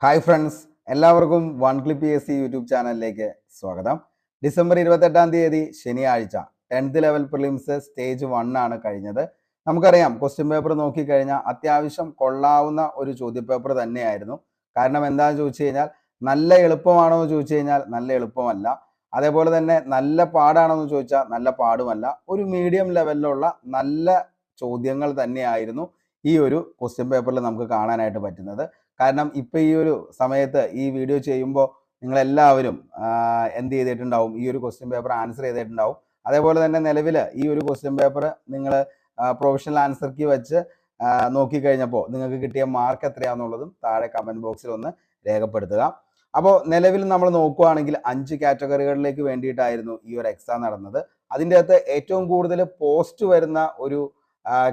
Hi friends, എല്ലാവർക്കും one clip PSC YouTube ചാനലിലേക്ക് സ്വാഗതം. ഡിസംബർ 28 ശനിയാഴ്ച 10th ലെവൽ പ്രിലിംസ് സ്റ്റേജ് 1 ആണ് കഴിഞ്ഞത്. നമുക്കറിയാം, ക്വസ്റ്റ്യൻ പേപ്പർ നോക്കിക്കഴിഞ്ഞാൽ അത്യാവശ്യം കൊള്ളാവുന്ന ഒരു ചോദ്യപേപ്പർ തന്നെയായിരുന്നു. കാരണം എന്താണെന്ന് ചോദിച്ചു കഴിഞ്ഞാൽ, നല്ല എളുപ്പമാണോ എന്ന് ചോദിച്ചു കഴിഞ്ഞാൽ നല്ല എളുപ്പമല്ല, അതേപോലെ തന്നെ നല്ല പാടാണോ എന്ന് ചോദിച്ചാൽ നല്ല പാടുമല്ല. ഒരു മീഡിയം ലെവലിലുള്ള നല്ല ചോദ്യങ്ങൾ തന്നെയായിരുന്നു ഈ ഒരു ക്വസ്റ്റ്യൻ പേപ്പറിൽ നമുക്ക് കാണാനായിട്ട് പറ്റുന്നത്. കാരണം ഇപ്പം ഈ ഒരു സമയത്ത് ഈ വീഡിയോ ചെയ്യുമ്പോൾ നിങ്ങളെല്ലാവരും എന്ത് ചെയ്തിട്ടുണ്ടാവും, ഈ ഒരു ക്വസ്റ്റ്യൻ പേപ്പർ ആൻസർ ചെയ്തിട്ടുണ്ടാവും. അതേപോലെ തന്നെ നിലവിൽ ഈ ഒരു ക്വസ്റ്റ്യൻ പേപ്പർ നിങ്ങൾ പ്രൊഫഷണൽ ആൻസർ കീ വെച്ച് നോക്കിക്കഴിഞ്ഞപ്പോൾ നിങ്ങൾക്ക് കിട്ടിയ മാർക്ക് എത്രയാണെന്നുള്ളതും താഴെ കമൻറ്റ് ബോക്സിൽ ഒന്ന് രേഖപ്പെടുത്തുക. അപ്പോൾ നിലവിൽ നമ്മൾ നോക്കുകയാണെങ്കിൽ 5 കാറ്റഗറികളിലേക്ക് വേണ്ടിയിട്ടായിരുന്നു ഈ ഒരു എക്സാം നടന്നത്. അതിൻ്റെ അകത്ത് ഏറ്റവും കൂടുതൽ പോസ്റ്റ് വരുന്ന ഒരു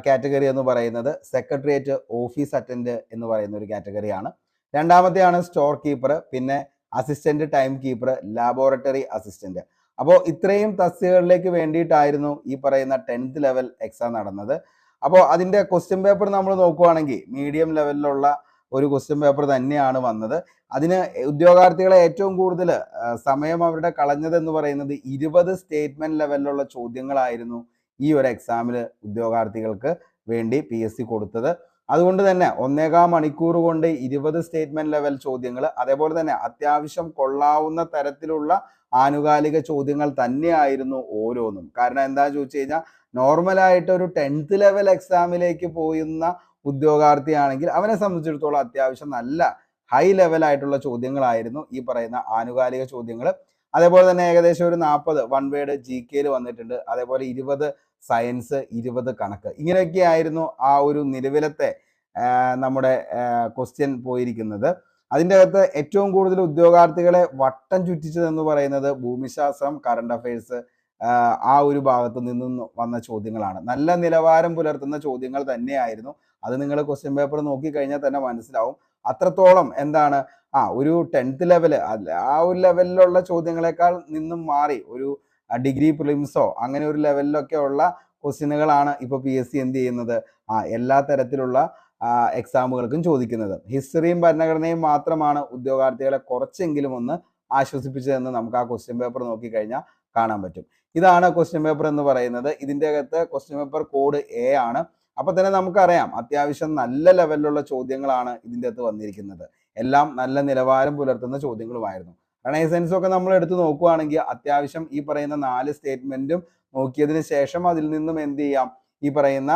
കാറ്റഗറി എന്ന് പറയുന്നത് സെക്രട്ടേറിയറ്റ് ഓഫീസ് അറ്റൻഡ് എന്ന് പറയുന്ന ഒരു കാറ്റഗറിയാണ്. രണ്ടാമത്തെയാണ് സ്റ്റോർ കീപ്പർ, പിന്നെ assistant time keeper, laboratory assistant. അപ്പോൾ ഇത്രയും തസ്തികകളിലേക്ക് വേണ്ടിയിട്ടായിരുന്നു ഈ പറയുന്ന 10th ലെവൽ എക്സാം നടന്നത്. അപ്പോൾ അതിൻ്റെ ക്വസ്റ്റ്യൻ പേപ്പർ നമ്മൾ നോക്കുകയാണെങ്കിൽ മീഡിയം ലെവലിലുള്ള ഒരു ക്വസ്റ്റ്യൻ പേപ്പർ തന്നെയാണ് വന്നത്. അതിന് ഉദ്യോഗാർത്ഥികളെ ഏറ്റവും കൂടുതൽ സമയം അവരുടെ കളഞ്ഞതെന്ന് പറയുന്നത് 20 സ്റ്റേറ്റ്മെന്റ് ലെവലിലുള്ള ചോദ്യങ്ങളായിരുന്നു ഈ ഒരു എക്സാമിൽ ഉദ്യോഗാർത്ഥികൾക്ക് വേണ്ടി PSC കൊടുത്തത്. അതുകൊണ്ട് തന്നെ 1.25 മണിക്കൂർ കൊണ്ട് 20 സ്റ്റേറ്റ്മെന്റ് ലെവൽ ചോദ്യങ്ങൾ, അതേപോലെ തന്നെ അത്യാവശ്യം കൊള്ളാവുന്ന തരത്തിലുള്ള ആനുകാലിക ചോദ്യങ്ങൾ തന്നെയായിരുന്നു ഓരോന്നും. കാരണം എന്താണെന്ന് ചോദിച്ചു കഴിഞ്ഞാൽ, നോർമലായിട്ട് ഒരു 10th ലെവൽ എക്സാമിലേക്ക് പോയുന്ന ഉദ്യോഗാർത്ഥിയാണെങ്കിൽ അവനെ സംബന്ധിച്ചിടത്തോളം അത്യാവശ്യം നല്ല ഹൈ ലെവലായിട്ടുള്ള ചോദ്യങ്ങളായിരുന്നു ഈ പറയുന്ന ആനുകാലിക ചോദ്യങ്ങൾ. അതേപോലെ തന്നെ ഏകദേശം ഒരു 40 വൺ വേർഡ് GK വന്നിട്ടുണ്ട്. അതേപോലെ 20 സയൻസ്, 20 കണക്ക്. ഇങ്ങനെയൊക്കെ ആയിരുന്നു ആ ഒരു നിലവിലത്തെ നമ്മുടെ ക്വസ്റ്റ്യൻ പോയിരിക്കുന്നത്. അതിൻ്റെ അകത്ത് ഏറ്റവും കൂടുതൽ ഉദ്യോഗാർത്ഥികളെ വട്ടം ചുറ്റിച്ചതെന്ന് പറയുന്നത് ഭൂമിശാസ്ത്രം, കറണ്ട് അഫയേഴ്സ്, ആ ഒരു ഭാഗത്ത് നിന്നും വന്ന ചോദ്യങ്ങളാണ്. നല്ല നിലവാരം പുലർത്തുന്ന ചോദ്യങ്ങൾ തന്നെയായിരുന്നു. അത് നിങ്ങൾ ക്വസ്റ്റ്യൻ പേപ്പർ നോക്കിക്കഴിഞ്ഞാൽ തന്നെ മനസ്സിലാവും. അത്രത്തോളം എന്താണ് ഒരു 10th ലെവൽ, ആ ഒരു ലെവലിലുള്ള ചോദ്യങ്ങളെക്കാൾ നിന്നും മാറി ഒരു ഡിഗ്രി പ്രിലിംസോ അങ്ങനെ ഒരു ലെവലിലൊക്കെ ഉള്ള ക്വസ്റ്റ്യനുകളാണ് ഇപ്പോൾ PSC എന്ത് ചെയ്യുന്നത്, എല്ലാ തരത്തിലുള്ള എക്സാമുകൾക്കും ചോദിക്കുന്നത്. ഹിസ്റ്ററിയും ഭരണഘടനയും മാത്രമാണ് ഉദ്യോഗാർത്ഥികളെ കുറച്ചെങ്കിലും ഒന്ന് ആശ്വസിപ്പിച്ചതെന്ന് നമുക്ക് ആ ക്വസ്റ്റ്യൻ പേപ്പർ നോക്കിക്കഴിഞ്ഞാൽ കാണാൻ പറ്റും. ഇതാണ് ക്വസ്റ്റ്യൻ പേപ്പർ എന്ന് പറയുന്നത്. ഇതിൻ്റെ അകത്ത് ക്വസ്റ്റ്യൻ പേപ്പർ കോഡ് A ആണ്. അപ്പൊ തന്നെ നമുക്കറിയാം അത്യാവശ്യം നല്ല ലെവലിലുള്ള ചോദ്യങ്ങളാണ് ഇതിൻ്റെ അകത്ത് വന്നിരിക്കുന്നത്. എല്ലാം നല്ല നിലവാരം പുലർത്തുന്ന ചോദ്യങ്ങളുമായിരുന്നു. റെനൈസൻസ് ഒക്കെ നമ്മൾ എടുത്ത് നോക്കുകയാണെങ്കിൽ അത്യാവശ്യം ഈ പറയുന്ന 4 സ്റ്റേറ്റ്മെന്റും നോക്കിയതിന് ശേഷം അതിൽ നിന്നും എന്ത് ചെയ്യാം, ഈ പറയുന്ന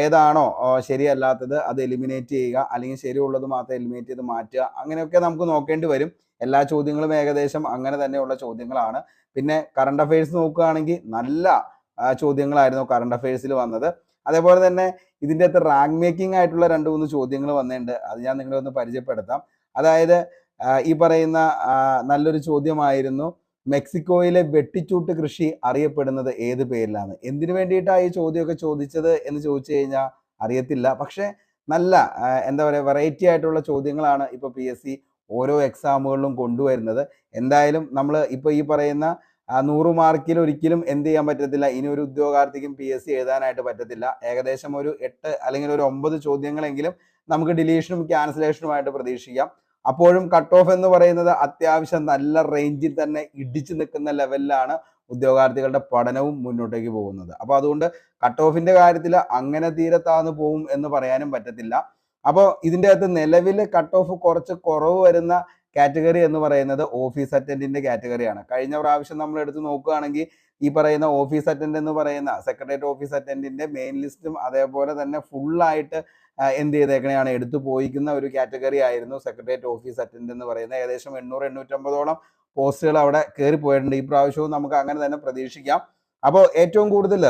ഏതാണോ ശരിയല്ലാത്തത് അത് എലിമിനേറ്റ് ചെയ്യുക, അല്ലെങ്കിൽ ശരിയുള്ളത് മാത്രം എലിമിനേറ്റ് ചെയ്ത് മാറ്റുക, അങ്ങനെയൊക്കെ നമുക്ക് നോക്കേണ്ടി വരും. എല്ലാ ചോദ്യങ്ങളും ഏകദേശം അങ്ങനെ തന്നെയുള്ള ചോദ്യങ്ങളാണ്. പിന്നെ കറണ്ട് അഫയേഴ്സ് നോക്കുകയാണെങ്കിൽ നല്ല ചോദ്യങ്ങളായിരുന്നു കറണ്ട് അഫയേഴ്സിൽ വന്നത്. അതേപോലെ തന്നെ ഇതിൻ്റെ അകത്ത് റാങ്ക് മേക്കിംഗ് ആയിട്ടുള്ള 2-3 ചോദ്യങ്ങൾ വന്നിട്ടുണ്ട്. അത് ഞാൻ നിങ്ങളെ ഒന്ന് പരിചയപ്പെടുത്താം. അതായത് ഈ പറയുന്ന നല്ലൊരു ചോദ്യമായിരുന്നു, മെക്സിക്കോയിലെ വെട്ടിച്ചൂട്ട് കൃഷി അറിയപ്പെടുന്നത് ഏത് പേരിലാണ്? എന്തിനു വേണ്ടിയിട്ടാണ് ഈ ചോദ്യമൊക്കെ ചോദിച്ചത് എന്ന് ചോദിച്ചു കഴിഞ്ഞാൽ അറിയത്തില്ല. പക്ഷെ നല്ല എന്താ പറയുക, വെറൈറ്റി ആയിട്ടുള്ള ചോദ്യങ്ങളാണ് ഇപ്പോൾ PSC ഓരോ എക്സാമുകളിലും കൊണ്ടുവരുന്നത്. എന്തായാലും നമ്മൾ ഇപ്പോൾ ഈ പറയുന്ന 100 മാർക്കിൽ ഒരിക്കലും എന്ത് ചെയ്യാൻ പറ്റത്തില്ല, ഇനി ഒരു ഉദ്യോഗാർത്ഥിക്കും PSC എഴുതാനായിട്ട് പറ്റത്തില്ല. ഏകദേശം ഒരു 8 അല്ലെങ്കിൽ ഒരു 9 ചോദ്യങ്ങളെങ്കിലും നമുക്ക് ഡിലീഷനും ക്യാൻസലേഷനുമായിട്ട് പ്രതീക്ഷിക്കാം. അപ്പോഴും കട്ട് ഓഫ് എന്ന് പറയുന്നത് അത്യാവശ്യം നല്ല റേഞ്ചിൽ തന്നെ ഇടിച്ചു നിൽക്കുന്ന ലെവലിലാണ് ഉദ്യോഗാർത്ഥികളുടെ പഠനവും മുന്നോട്ടേക്ക് പോകുന്നത്. അപ്പോൾ അതുകൊണ്ട് കട്ട് ഓഫിന്റെ കാര്യത്തിൽ അങ്ങനെ തീരെ താഴ്ന്നു പോകും എന്ന് പറയാനും പറ്റത്തില്ല. അപ്പോൾ ഇതിൻ്റെ അകത്ത് നിലവിൽ കട്ട് ഓഫ് കുറച്ച് കുറവ് വരുന്ന കാറ്റഗറി എന്ന് പറയുന്നത് ഓഫീസ് അറ്റൻഡിന്റെ കാറ്റഗറിയാണ്. കഴിഞ്ഞ പ്രാവശ്യം നമ്മൾ എടുത്ത് നോക്കുകയാണെങ്കിൽ ഈ പറയുന്ന ഓഫീസ് അറ്റൻഡ് എന്ന് പറയുന്ന സെക്രട്ടേറിയറ്റ് ഓഫീസ് അറ്റൻഡിന്റെ മെയിൻ ലിസ്റ്റും അതേപോലെ തന്നെ ഫുള്ളായിട്ട് എന്ത് ചെയ്തേക്കണെയാണ് എടുത്തു പോയിക്കുന്ന ഒരു കാറ്റഗറി ആയിരുന്നു സെക്രട്ടേറിയറ്റ് ഓഫീസ് അറ്റൻഡ് എന്ന് പറയുന്നത്. ഏകദേശം 800-850ഓളം പോസ്റ്റുകൾ അവിടെ കയറി പോയിട്ടുണ്ട്. ഈ പ്രാവശ്യവും നമുക്ക് അങ്ങനെ തന്നെ പ്രതീക്ഷിക്കാം. അപ്പോൾ ഏറ്റവും കൂടുതൽ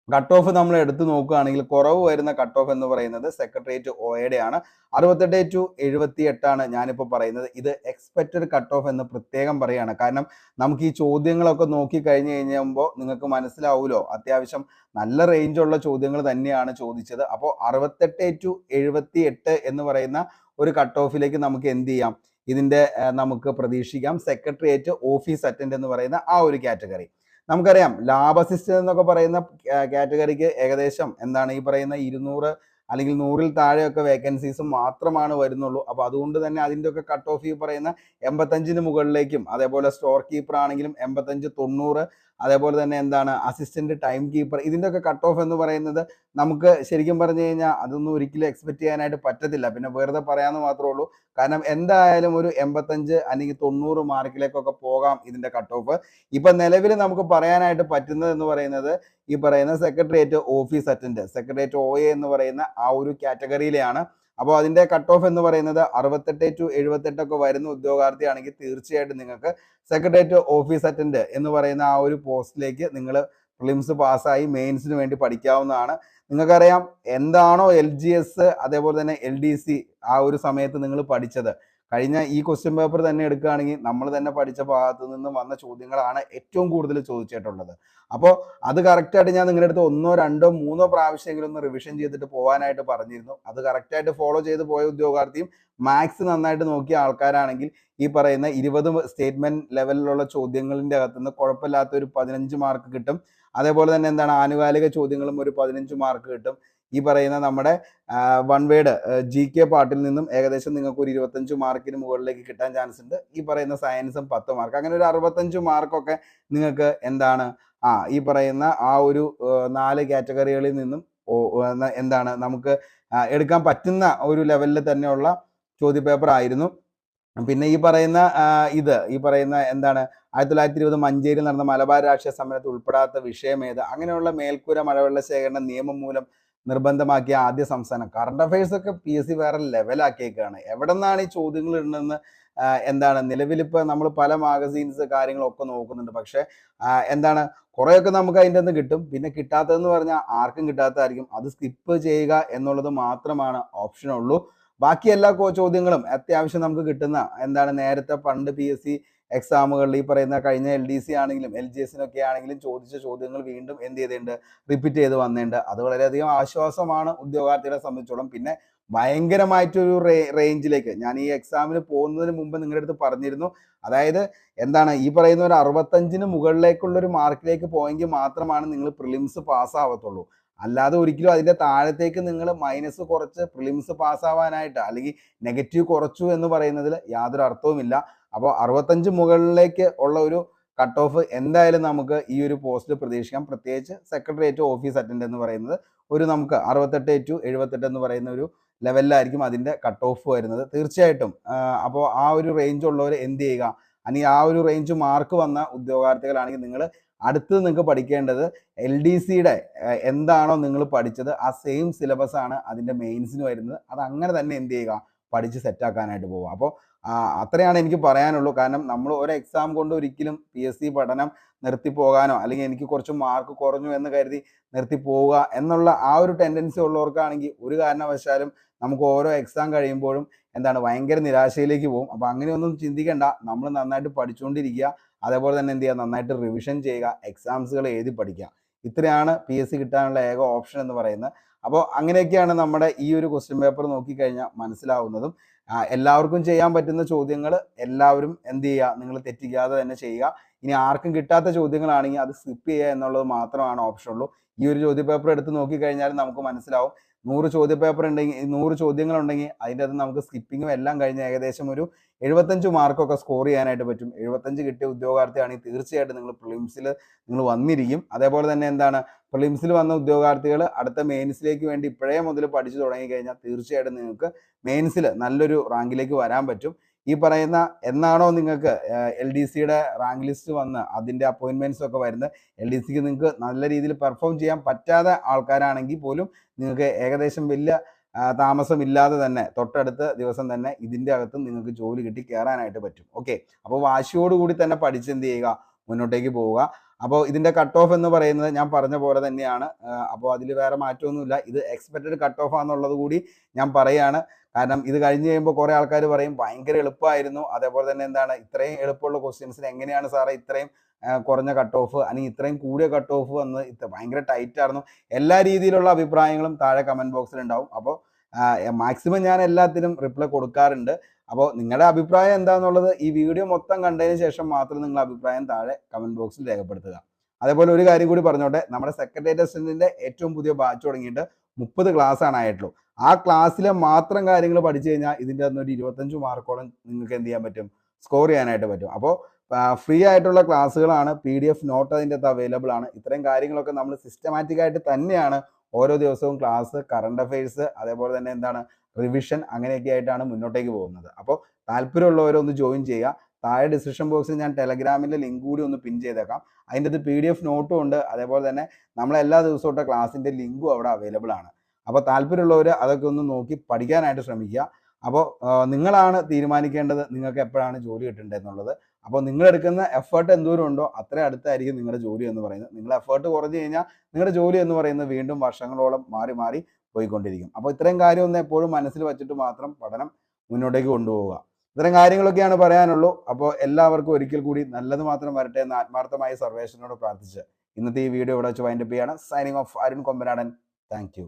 കട്ട് ഓഫ് നമ്മൾ എടുത്തു നോക്കുകയാണെങ്കിൽ കുറവ് വരുന്ന കട്ട് ഓഫ് എന്ന് പറയുന്നത് സെക്രട്ടേറിയറ്റ് OAയുടെ ആണ്. 68 to 78 ഞാനിപ്പോൾ പറയുന്നത്. ഇത് എക്സ്പെക്റ്റഡ് കട്ട് ഓഫ് എന്ന് പ്രത്യേകം പറയുകയാണ്. കാരണം നമുക്ക് ഈ ചോദ്യങ്ങളൊക്കെ നോക്കി കഴിഞ്ഞ് കഴിഞ്ഞുമ്പോൾ നിങ്ങൾക്ക് മനസ്സിലാവുമല്ലോ, അത്യാവശ്യം നല്ല റേഞ്ചുള്ള ചോദ്യങ്ങൾ തന്നെയാണ് ചോദിച്ചത്. അപ്പോൾ 68 to 78 എന്ന് പറയുന്ന ഒരു കട്ട് ഓഫിലേക്ക് നമുക്ക് എന്ത് ചെയ്യാം, ഇതിൻ്റെ നമുക്ക് പ്രതീക്ഷിക്കാം സെക്രട്ടേറിയറ്റ് ഓഫീസ് അറ്റൻഡ് എന്ന് പറയുന്ന ആ ഒരു കാറ്റഗറി. നമുക്കറിയാം ലാബ് അസിസ്റ്റന്റ് എന്നൊക്കെ പറയുന്ന കാറ്റഗറിക്ക് ഏകദേശം എന്താണ് ഈ പറയുന്ന 200 അല്ലെങ്കിൽ 100-ൽ താഴെയൊക്കെ വേക്കൻസീസ് മാത്രമാണ് വരുന്നുള്ളൂ. അപ്പോൾ അതുകൊണ്ട് തന്നെ അതിൻ്റെയൊക്കെ കട്ട് ഓഫ് ഈ പറയുന്ന 85-ന് മുകളിലേക്കും, അതേപോലെ സ്റ്റോർ കീപ്പർ ആണെങ്കിലും 85, 90, അതേപോലെ തന്നെ എന്താണ് അസിസ്റ്റന്റ് ടൈം കീപ്പർ, ഇതിൻ്റെയൊക്കെ കട്ട് ഓഫ് എന്ന് പറയുന്നത് നമുക്ക് ശരിക്കും പറഞ്ഞു കഴിഞ്ഞാൽ അതൊന്നും ഒരിക്കലും എക്സ്പെക്ട് ചെയ്യാനായിട്ട് പറ്റത്തില്ല. പിന്നെ വെറുതെ പറയാമെന്ന് മാത്രമേ ഉള്ളൂ. കാരണം എന്തായാലും ഒരു 85 അല്ലെങ്കിൽ 90 മാർക്കിലേക്കൊക്കെ പോകാം ഇതിന്റെ കട്ട് ഓഫ്. ഇപ്പൊ നിലവിൽ നമുക്ക് പറയാനായിട്ട് പറ്റുന്നത് എന്ന് പറയുന്നത് ഈ പറയുന്ന secretariat office attend, secretariat OA എന്ന് പറയുന്ന ആ ഒരു കാറ്റഗറിയിലെയാണ്. അപ്പോൾ അതിന്റെ കട്ട് ഓഫ് എന്ന് പറയുന്നത് 68 to 78 ഒക്കെ വരുന്ന ഉദ്യോഗാർത്ഥിയാണെങ്കിൽ തീർച്ചയായിട്ടും നിങ്ങൾക്ക് സെക്രട്ടേറിയറ്റ് ഓഫീസ് അറ്റൻഡ് എന്ന് പറയുന്ന ആ ഒരു പോസ്റ്റിലേക്ക് നിങ്ങൾ പ്രിലിംസ് പാസ്സായി മെയിൻസിന് വേണ്ടി പഠിക്കാവുന്നതാണ്. നിങ്ങൾക്കറിയാം എന്താണോ LGS അതേപോലെ തന്നെ LDC ആ ഒരു സമയത്ത് നിങ്ങൾ പഠിച്ചത്, കഴിഞ്ഞ ഈ ക്വസ്റ്റ്യൻ പേപ്പർ തന്നെ എടുക്കുകയാണെങ്കിൽ നമ്മൾ തന്നെ പഠിച്ച ഭാഗത്ത് നിന്നും വന്ന ചോദ്യങ്ങളാണ് ഏറ്റവും കൂടുതൽ ചോദിച്ചിട്ടുള്ളത്. അപ്പോൾ അത് കറക്റ്റായിട്ട് ഞാൻ നിങ്ങളുടെ അടുത്ത് 1, 2, 3 പ്രാവശ്യമെങ്കിലും ഒന്ന് റിവിഷൻ ചെയ്തിട്ട് പോകാനായിട്ട് പറഞ്ഞിരുന്നു. അത് കറക്റ്റായിട്ട് ഫോളോ ചെയ്ത് പോയ ഉദ്യോഗാർത്ഥിയും മാത്സ് നന്നായിട്ട് നോക്കിയ ആൾക്കാരാണെങ്കിൽ ഈ പറയുന്ന 20 സ്റ്റേറ്റ്മെന്റ് ലെവലിലുള്ള ചോദ്യങ്ങളുടെ അകത്തുനിന്ന് കുഴപ്പമില്ലാത്ത ഒരു 15 മാർക്ക് കിട്ടും. അതേപോലെ തന്നെ എന്താണ് ആനുകാലിക ചോദ്യങ്ങളും ഒരു 15 മാർക്ക് കിട്ടും. ഈ പറയുന്ന നമ്മുടെ വൺ വേഡ് GK പാർട്ടിൽ നിന്നും ഏകദേശം നിങ്ങൾക്ക് ഒരു 25 മാർക്കിന് മുകളിലേക്ക് കിട്ടാൻ ചാൻസ് ഉണ്ട്. ഈ പറയുന്ന സയൻസും 10 മാർക്ക്, അങ്ങനെ ഒരു 65 മാർക്കൊക്കെ നിങ്ങൾക്ക് എന്താണ് ഈ പറയുന്ന ആ ഒരു 4 കാറ്റഗറികളിൽ നിന്നും എന്താണ് നമുക്ക് എടുക്കാൻ പറ്റുന്ന ഒരു ലെവലിൽ തന്നെയുള്ള ചോദ്യപേപ്പർ ആയിരുന്നു. പിന്നെ ഈ പറയുന്ന ഈ പറയുന്ന എന്താണ് 1920 മഞ്ചേരിയിൽ നടന്ന മലബാർ രാഷ്ട്രീയ സമരത്തിൽ ഉൾപ്പെടാത്ത വിഷയം ഏത്, അങ്ങനെയുള്ള മേൽക്കൂര മഴവെള്ള ശേഖരണം നിയമം മൂലം നിർബന്ധമാക്കിയ ആദ്യ സംസ്ഥാനം. കറണ്ട് അഫയേഴ്സ് ഒക്കെ PSC വേറെ ലെവലാക്കിയേക്കാണ്. എവിടെ നിന്നാണ് ഈ ചോദ്യങ്ങൾ ഇടുന്നതെന്ന് എന്താണ് നിലവിലിപ്പോൾ നമ്മൾ പല മാഗസീൻസ് കാര്യങ്ങളൊക്കെ നോക്കുന്നുണ്ട്. പക്ഷെ എന്താണ് കുറേയൊക്കെ നമുക്ക് അതിൻ്റെ നിന്ന് കിട്ടും. പിന്നെ കിട്ടാത്തതെന്ന് പറഞ്ഞാൽ ആർക്കും കിട്ടാത്തതായിരിക്കും. അത് സ്കിപ്പ് ചെയ്യുക എന്നുള്ളത് മാത്രമാണ് ഓപ്ഷനുള്ളൂ. ബാക്കി എല്ലാ ചോദ്യങ്ങളും അത്യാവശ്യം നമുക്ക് കിട്ടുന്ന എന്താണ് നേരത്തെ പണ്ട് PSC എക്സാമുകളിൽ ഈ പറയുന്ന കഴിഞ്ഞ LDC ആണെങ്കിലും LGSനൊക്കെ ആണെങ്കിലും ചോദിച്ച ചോദ്യങ്ങൾ വീണ്ടും എന്ത് ചെയ്തിട്ടുണ്ട്, റിപ്പീറ്റ് ചെയ്ത് വന്നിട്ടുണ്ട്. അത് വളരെയധികം ആശ്വാസമാണ് ഉദ്യോഗാർത്ഥികളെ സംബന്ധിച്ചോളം. പിന്നെ ഭയങ്കരമായിട്ടൊരു റേഞ്ചിലേക്ക് ഞാൻ ഈ എക്സാമിന് പോകുന്നതിന് മുമ്പ് നിങ്ങളുടെ അടുത്ത് പറഞ്ഞിരുന്നു. അതായത് എന്താണ് ഈ പറയുന്ന ഒരു 65-ന് മുകളിലേക്കുള്ള ഒരു മാർക്കിലേക്ക് പോയെങ്കിൽ മാത്രമാണ് നിങ്ങൾ പ്രിലിംസ് പാസ്സാവത്തുള്ളൂ. അല്ലാതെ ഒരിക്കലും അതിൻ്റെ താഴത്തേക്ക് നിങ്ങൾ മൈനസ് കുറച്ച് പ്രിലിംസ് പാസ്സാവാനായിട്ട് അല്ലെങ്കിൽ നെഗറ്റീവ് കുറച്ചു എന്ന് പറയുന്നതിൽ യാതൊരു അർത്ഥവുമില്ല. അപ്പോൾ 65 മുകളിലേക്ക് ഉള്ള ഒരു കട്ട് ഓഫ് എന്തായാലും നമുക്ക് ഈ ഒരു പോസ്റ്റ് പ്രതീക്ഷിക്കാം. പ്രത്യേകിച്ച് സെക്രട്ടേറിയറ്റ് ഓഫീസ് അറ്റൻഡ് എന്ന് പറയുന്നത് ഒരു നമുക്ക് 68 to 78 എന്ന് പറയുന്ന ഒരു ലെവലിലായിരിക്കും അതിൻ്റെ കട്ട് ഓഫ് വരുന്നത് തീർച്ചയായിട്ടും. അപ്പോൾ ആ ഒരു റേഞ്ച് ഉള്ളവർ എന്ത് ചെയ്യുക, അല്ലെങ്കിൽ ആ ഒരു റേഞ്ച് മാർക്ക് വന്ന ഉദ്യോഗാർത്ഥികളാണെങ്കിൽ നിങ്ങൾ അടുത്ത് നിങ്ങൾക്ക് പഠിക്കേണ്ടത് LDCയുടെ എന്താണോ നിങ്ങൾ പഠിച്ചത് ആ സെയിം സിലബസ് ആണ് അതിൻ്റെ മെയിൻസിന് വരുന്നത്. അത് അങ്ങനെ തന്നെ എന്ത് ചെയ്യുക, പഠിച്ച് സെറ്റാക്കാനായിട്ട് പോവുക. അപ്പോൾ അത്രയാണ് എനിക്ക് പറയാനുള്ളൂ. കാരണം നമ്മൾ ഒരു എക്സാം കൊണ്ട് ഒരിക്കലും PSC പഠനം നിർത്തി പോകാനോ അല്ലെങ്കിൽ എനിക്ക് കുറച്ച് മാർക്ക് കുറഞ്ഞു എന്ന് കരുതി നിർത്തി പോവുക എന്നുള്ള ആ ഒരു ടെൻഡൻസി ഉള്ളവർക്കാണെങ്കിൽ ഒരു കാരണവശാലും നമുക്ക് ഓരോ എക്സാം കഴിയുമ്പോഴും എന്താണ് ഭയങ്കര നിരാശയിലേക്ക് പോകും. അപ്പോൾ അങ്ങനെയൊന്നും ചിന്തിക്കേണ്ട. നമ്മൾ നന്നായിട്ട് പഠിച്ചുകൊണ്ടിരിക്കുക. അതേപോലെ തന്നെ എന്ത് ചെയ്യുക, നന്നായിട്ട് റിവിഷൻ ചെയ്യുക, എക്സാംസുകൾ എഴുതി പഠിക്കുക. ഇത്രയാണ് PSC കിട്ടാനുള്ള ഏക ഓപ്ഷൻ എന്ന് പറയുന്നത്. അപ്പോൾ അങ്ങനെയൊക്കെയാണ് നമ്മുടെ ഈ ഒരു ക്വസ്റ്റ്യൻ പേപ്പർ നോക്കിക്കഴിഞ്ഞാൽ മനസ്സിലാവുന്നതും. എല്ലാവർക്കും ചെയ്യാൻ പറ്റുന്ന ചോദ്യങ്ങൾ എല്ലാവരും എന്ത് ചെയ്യുക, നിങ്ങൾ തെറ്റിക്കാതെ തന്നെ ചെയ്യുക. ഇനി ആർക്കും കിട്ടാത്ത ചോദ്യങ്ങളാണെങ്കിൽ അത് സ്കിപ്പ് ചെയ്യുക എന്നുള്ളത് മാത്രമാണ് ഓപ്ഷൻ ഉള്ളൂ. ഈ ഒരു ചോദ്യപേപ്പർ എടുത്ത് നോക്കിക്കഴിഞ്ഞാൽ നമുക്ക് മനസ്സിലാവും 100 ചോദ്യപേപ്പർ ഉണ്ടെങ്കിൽ 100 ചോദ്യങ്ങളുണ്ടെങ്കിൽ അതിൻ്റെ അത് നമുക്ക് സ്കിപ്പിങ്ങും എല്ലാം കഴിഞ്ഞ് ഏകദേശം ഒരു 75 മാർക്കൊക്കെ സ്കോർ ചെയ്യാനായിട്ട് പറ്റും. 75 കിട്ടിയ ഉദ്യോഗാർത്ഥിയാണെങ്കിൽ തീർച്ചയായിട്ടും നിങ്ങൾ പ്രിലിംസിൽ നിങ്ങൾ വന്നിരിക്കും. അതേപോലെ തന്നെ എന്താണ് പ്രിലിംസിൽ വന്ന ഉദ്യോഗാർത്ഥികൾ അടുത്ത മെയിൻസിലേക്ക് വേണ്ടി ഇപ്പോഴേ മുതൽ പഠിച്ചു തുടങ്ങിക്കഴിഞ്ഞാൽ തീർച്ചയായിട്ടും നിങ്ങൾക്ക് മെയിൻസിൽ നല്ലൊരു റാങ്കിലേക്ക് വരാൻ പറ്റും. ഈ പറയുന്ന എന്നാണോ നിങ്ങൾക്ക് LDCയുടെ റാങ്ക് ലിസ്റ്റ് വന്ന് അതിൻ്റെ അപ്പോയിൻമെൻറ്റ്സ് ഒക്കെ വരുന്നത്, LDCക്ക് നിങ്ങൾക്ക് നല്ല രീതിയിൽ പെർഫോം ചെയ്യാൻ പറ്റാത്ത ആൾക്കാരാണെങ്കിൽ പോലും നിങ്ങൾക്ക് ഏകദേശം വലിയ താമസമില്ലാതെ തന്നെ തൊട്ടടുത്ത ദിവസം തന്നെ ഇതിൻ്റെ അകത്ത് നിങ്ങൾക്ക് ജോലി കിട്ടി കയറാനായിട്ട് പറ്റും. ഓക്കെ, അപ്പോൾ വാശിയോടുകൂടി തന്നെ പഠിച്ച് എന്ത് ചെയ്യുക, മുന്നോട്ടേക്ക് പോവുക. അപ്പോൾ ഇതിൻ്റെ കട്ട് ഓഫ് എന്ന് പറയുന്നത് ഞാൻ പറഞ്ഞ പോലെ തന്നെയാണ്. അപ്പോൾ അതിൽ വേറെ മാറ്റമൊന്നുമില്ല. ഇത് എക്സ്പെക്റ്റഡ് കട്ട് ഓഫ് ആണെന്നുള്ളത് കൂടി ഞാൻ പറയുകയാണ്. കാരണം ഇത് കഴിഞ്ഞ് കഴിയുമ്പോൾ കുറേ ആൾക്കാർ പറയും ഭയങ്കര എളുപ്പമായിരുന്നു, അതേപോലെ തന്നെ എന്താണ് ഇത്രയും എളുപ്പമുള്ള ക്വസ്റ്റ്യൻസിന് എങ്ങനെയാണ് സാറേ ഇത്രയും കുറഞ്ഞ കട്ട് ഓഫ് അല്ലെങ്കിൽ ഇത്രയും കൂടിയ കട്ട് ഓഫ് വന്ന് ഭയങ്കര ടൈറ്റ് ആയിരുന്നു. എല്ലാ രീതിയിലുള്ള അഭിപ്രായങ്ങളും താഴെ കമൻറ്റ് ബോക്സിൽ ഉണ്ടാവും. അപ്പോൾ മാക്സിമം ഞാൻ എല്ലാത്തിനും റിപ്ലൈ കൊടുക്കാറുണ്ട്. അപ്പോൾ നിങ്ങളുടെ അഭിപ്രായം എന്താണെന്നുള്ളത് ഈ വീഡിയോ മൊത്തം കണ്ടതിന് ശേഷം മാത്രം നിങ്ങളുടെ അഭിപ്രായം താഴെ കമൻറ്റ് ബോക്സിൽ രേഖപ്പെടുത്തുക. അതേപോലെ ഒരു കാര്യം കൂടി പറഞ്ഞോട്ടെ, നമ്മുടെ സെക്രട്ടേറിയറ്റ് അസിസ്റ്റന്റിന്റെ ഏറ്റവും പുതിയ ബാച്ച് തുടങ്ങിയിട്ട് 30 ക്ലാസ് ആണ് ആയിട്ടുള്ളൂ. ആ ക്ലാസ്സിലെ മാത്രം കാര്യങ്ങൾ പഠിച്ചു കഴിഞ്ഞാൽ ഇതിൻ്റെ അകത്ത് ഒരു 25 മാർക്കോളം നിങ്ങൾക്ക് എന്ത് ചെയ്യാൻ പറ്റും, സ്കോർ ചെയ്യാനായിട്ട് പറ്റും. അപ്പോൾ ഫ്രീ ആയിട്ടുള്ള ക്ലാസ്സുകളാണ്, PDF നോട്ട് അതിൻ്റെ അകത്ത് അവൈലബിൾ ആണ്. ഇത്രയും കാര്യങ്ങളൊക്കെ നമ്മൾ സിസ്റ്റമാറ്റിക് ആയിട്ട് തന്നെയാണ് ഓരോ ദിവസവും ക്ലാസ്, കറണ്ട് അഫയേഴ്സ്, അതേപോലെ തന്നെ എന്താണ് റിവിഷൻ, അങ്ങനെയൊക്കെ ആയിട്ടാണ് മുന്നോട്ടേക്ക് പോകുന്നത്. അപ്പോൾ താല്പര്യമുള്ളവരൊന്ന് ജോയിൻ ചെയ്യുക. താഴെ ഡിസ്ക്രിപ്ഷൻ ബോക്സിൽ ഞാൻ ടെലഗ്രാമിൻ്റെ ലിങ്ക് കൂടി ഒന്ന് പിൻ ചെയ്തേക്കാം. അതിൻ്റെ അത് PDF നോട്ടും ഉണ്ട്, അതേപോലെ തന്നെ നമ്മളെല്ലാ ദിവസവും ക്ലാസ്സിൻ്റെ ലിങ്കും അവിടെ അവൈലബിൾ ആണ്. അപ്പോൾ താല്പര്യമുള്ളവർ അതൊക്കെ ഒന്ന് നോക്കി പഠിക്കാനായിട്ട് ശ്രമിക്കുക. അപ്പോൾ നിങ്ങളാണ് തീരുമാനിക്കേണ്ടത് നിങ്ങൾക്ക് എപ്പോഴാണ് ജോലി കിട്ടേണ്ടതെന്നുള്ളത്. അപ്പോൾ നിങ്ങളെടുക്കുന്ന എഫേർട്ട് എന്തോരം ഉണ്ടോ അത്രയും അടുത്തായിരിക്കും നിങ്ങളുടെ ജോലി എന്ന് പറയുന്നത്. നിങ്ങൾ എഫേർട്ട് കുറഞ്ഞു കഴിഞ്ഞാൽ നിങ്ങളുടെ ജോലി എന്ന് പറയുന്നത് വീണ്ടും വർഷങ്ങളോളം മാറി മാറി പോയിക്കൊണ്ടിരിക്കും. അപ്പോൾ ഇത്രയും കാര്യം ഒന്ന് എപ്പോഴും മനസ്സിൽ വെച്ചിട്ട് മാത്രം പഠനം മുന്നോട്ടേക്ക് കൊണ്ടുപോവുക. ഇത്തരം കാര്യങ്ങളൊക്കെയാണ് പറയാനുള്ളൂ. അപ്പോൾ എല്ലാവർക്കും ഒരിക്കൽ കൂടി നല്ലത് മാത്രം വരട്ടെ എന്ന് ആത്മാർത്ഥമായി സർവേശ്വരനോട് പ്രാർത്ഥിച്ച് ഇന്നത്തെ ഈ വീഡിയോ ഇവിടെ വെച്ച് വൈൻഡപ്പ് ചെയ്യാണ്. Signing off, Arun Kombanadan. Thank you.